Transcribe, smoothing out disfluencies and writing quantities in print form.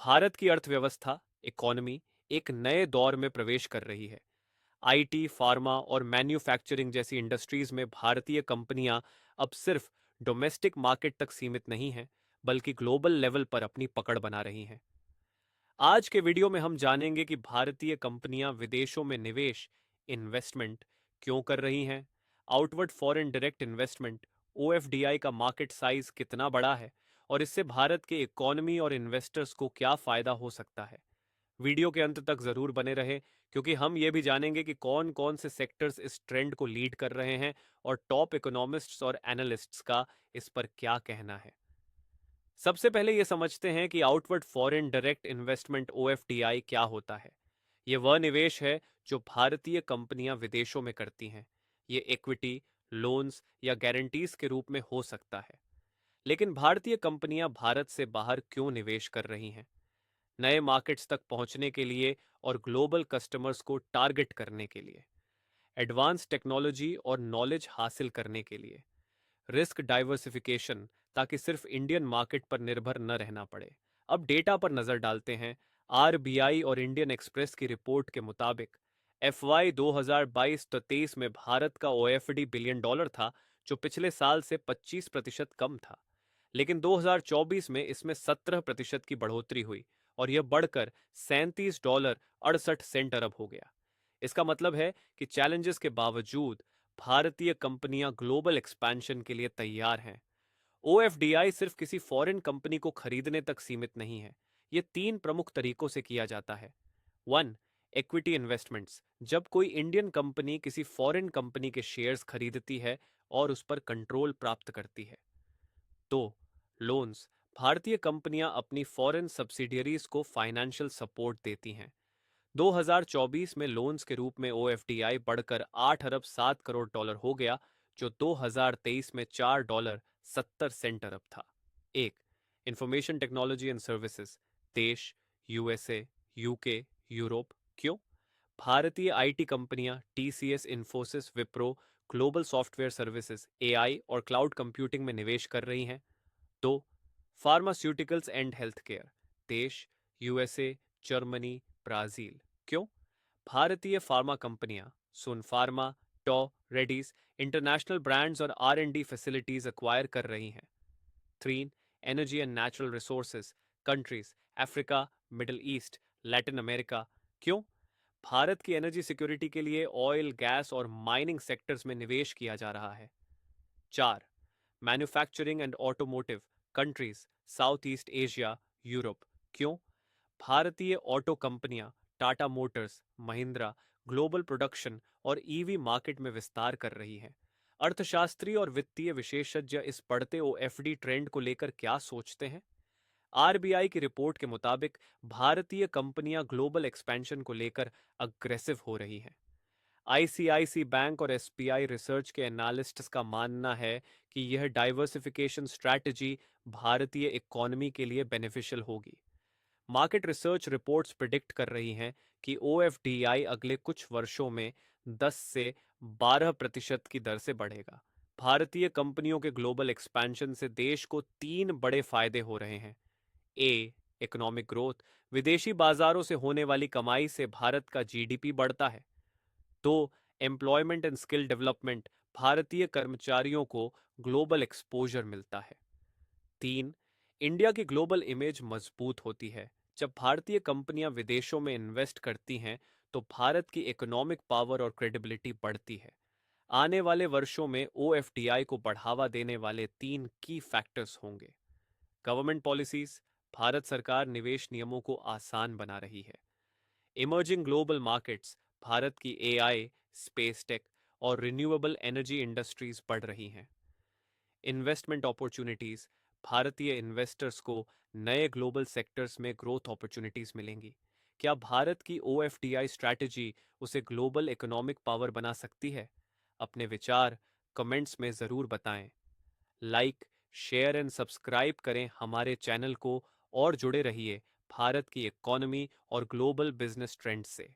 भारत की अर्थव्यवस्था इकोनॉमी एक नए दौर में प्रवेश कर रही है। आईटी, फार्मा और मैन्युफैक्चरिंग जैसी इंडस्ट्रीज में भारतीय कंपनियां अब सिर्फ डोमेस्टिक मार्केट तक सीमित नहीं हैं, बल्कि ग्लोबल लेवल पर अपनी पकड़ बना रही हैं। आज के वीडियो में हम जानेंगे कि भारतीय कंपनियां विदेशों में निवेश इन्वेस्टमेंट क्यों कर रही हैं, आउटवर्ड फॉरेन डायरेक्ट इन्वेस्टमेंट ओएफडीआई का मार्केट साइज कितना बड़ा है और इससे भारत के इकोनॉमी और इन्वेस्टर्स को क्या फायदा हो सकता है। वीडियो के अंत तक जरूर बने रहे, क्योंकि हम ये भी जानेंगे कि कौन कौन से सेक्टर्स इस ट्रेंड को लीड कर रहे हैं और टॉप इकोनॉमिस्ट्स और एनालिस्ट्स का इस पर क्या कहना है। सबसे पहले ये समझते हैं कि आउटवर्ड फॉरेन डायरेक्ट इन्वेस्टमेंट ओएफडीआई क्या होता है। ये वह निवेश है जो भारतीय कंपनियां विदेशों में करती हैं। ये इक्विटी, लोन्स या गारंटीज के रूप में हो सकता है। लेकिन भारतीय कंपनियां भारत से बाहर क्यों निवेश कर रही हैं? नए मार्केट्स तक पहुंचने के लिए और ग्लोबल कस्टमर्स को टारगेट करने के लिए, एडवांस टेक्नोलॉजी और नॉलेज हासिल करने के लिए, रिस्क डाइवर्सिफिकेशन ताकि सिर्फ इंडियन मार्केट पर निर्भर न रहना पड़े। अब डेटा पर नजर डालते हैं। आरबीआई और इंडियन एक्सप्रेस की रिपोर्ट के मुताबिक एफवाई 2022-23 में भारत का ओएफडी बिलियन डॉलर था, जो पिछले साल से 25% कम था। लेकिन 2024 में इसमें 17% की बढ़ोतरी हुई और यह बढ़कर $37.68 अरब हो गया। इसका मतलब है कि चैलेंजेस के बावजूद भारतीय कंपनियां ग्लोबल एक्सपेंशन के लिए तैयार हैं। ओएफडीआई सिर्फ किसी फॉरेन कंपनी को खरीदने तक सीमित नहीं है। ये तीन प्रमुख तरीकों से किया जाता है। वन, इक्विटी इन्वेस्टमेंट्स, जब कोई इंडियन कंपनी किसी फॉरेन कंपनी के शेयर्स खरीदती है और उस पर कंट्रोल प्राप्त करती है। दो, लोन्स, भारतीय कंपनियां अपनी फॉरेन सब्सिडियरीज को फाइनेंशियल सपोर्ट देती हैं। 2024 में लोन्स के रूप में ओएफडीआई बढ़कर 8 अरब 7 करोड़ डॉलर हो गया, जो 2023 में $4.70 अरब था। एक, इंफॉर्मेशन टेक्नोलॉजी एंड सर्विसेज, देश, यूएसए, यूके, यूरोप। क्यों? भारतीय आईटी कंपनियां TCS, Infosys, Wipro global software services, AI और क्लाउड कंप्यूटिंग में निवेश कर रही हैं। दो, फार्मास्यूटिकल्स एंड हेल्थ केयर, देश, यूएसए, जर्मनी, ब्राजील। क्यों? भारतीय फार्मा कंपनियां सुन फार्मा, टॉ, रेडीज इंटरनेशनल ब्रांड्स और आर&डी फैसिलिटीज एक्वायर कर रही हैं। Three, energy and natural resources, countries, Africa, middle east, Latin America. क्यों? भारत की एनर्जी सिक्योरिटी के लिए ऑयल, गैस और माइनिंग सेक्टर्स में निवेश किया जा रहा है। चार, manufacturing and automotive, countries, south east Asia, Europe. क्यों? भारतीय ऑटो कंपनियां Tata Motors, Mahindra global production और ईवी मार्केट में विस्तार कर रही हैं। अर्थशास्त्री और वित्तीय विशेषज्ञ इस बढ़ते ओएफडी ट्रेंड को लेकर क्या सोचते हैं? आरबीआई की रिपोर्ट के मुताबिक भारतीय कंपनियां ग्लोबल एक्सपेंशन को लेकर अग्रेसिव हो रही हैं। आईसीआईसी बैंक और एसबीआई रिसर्च के एनालिस्ट्स का मानना है कि यह डाइवर्सिफिकेशन स्ट्रैटेजी भारतीय इकोनॉमी के लिए बेनिफिशियल होगी। मार्केट रिसर्च रिपोर्ट्स प्रिडिक्ट कर रही हैं कि ओएफडीआई अगले कुछ वर्षों में 10 से 12% की दर से बढ़ेगा। भारतीय कंपनियों के ग्लोबल एक्सपेंशन से देश को तीन बड़े फायदे हो रहे हैं। ए, इकोनॉमिक ग्रोथ, विदेशी बाजारों से होने वाली कमाई से भारत का जीडीपी बढ़ता है। दो, एम्प्लॉयमेंट एंड स्किल डेवलपमेंट, भारतीय कर्मचारियों को ग्लोबल एक्सपोजर मिलता है। तीन, इंडिया की ग्लोबल इमेज मजबूत होती है। जब भारतीय कंपनियां विदेशों में इन्वेस्ट करती हैं तो भारत की इकोनॉमिक पावर और क्रेडिबिलिटी बढ़ती है। आने वाले वर्षों में ओएफडीआई को बढ़ावा देने वाले तीन की फैक्टर्स होंगे। गवर्नमेंट पॉलिसीज, भारत सरकार निवेश नियमों को आसान बना रही है। इमर्जिंग ग्लोबल मार्केट्स, भारत की एआई, स्पेस टेक और रिन्यूएबल एनर्जी इंडस्ट्रीज बढ़ रही हैं। इन्वेस्टमेंट अपॉर्चुनिटीज, भारतीय इन्वेस्टर्स को नए ग्लोबल सेक्टर्स में ग्रोथ अपॉर्चुनिटीज मिलेंगी। क्या भारत की ओएफडीआई स्ट्रैटेजी उसे ग्लोबल इकोनॉमिक पावर बना सकती है? अपने विचार कमेंट्स में ज़रूर बताएं। लाइक, शेयर एंड सब्सक्राइब करें हमारे चैनल को और जुड़े रहिए भारत की इकोनॉमी और ग्लोबल बिजनेस ट्रेंड से।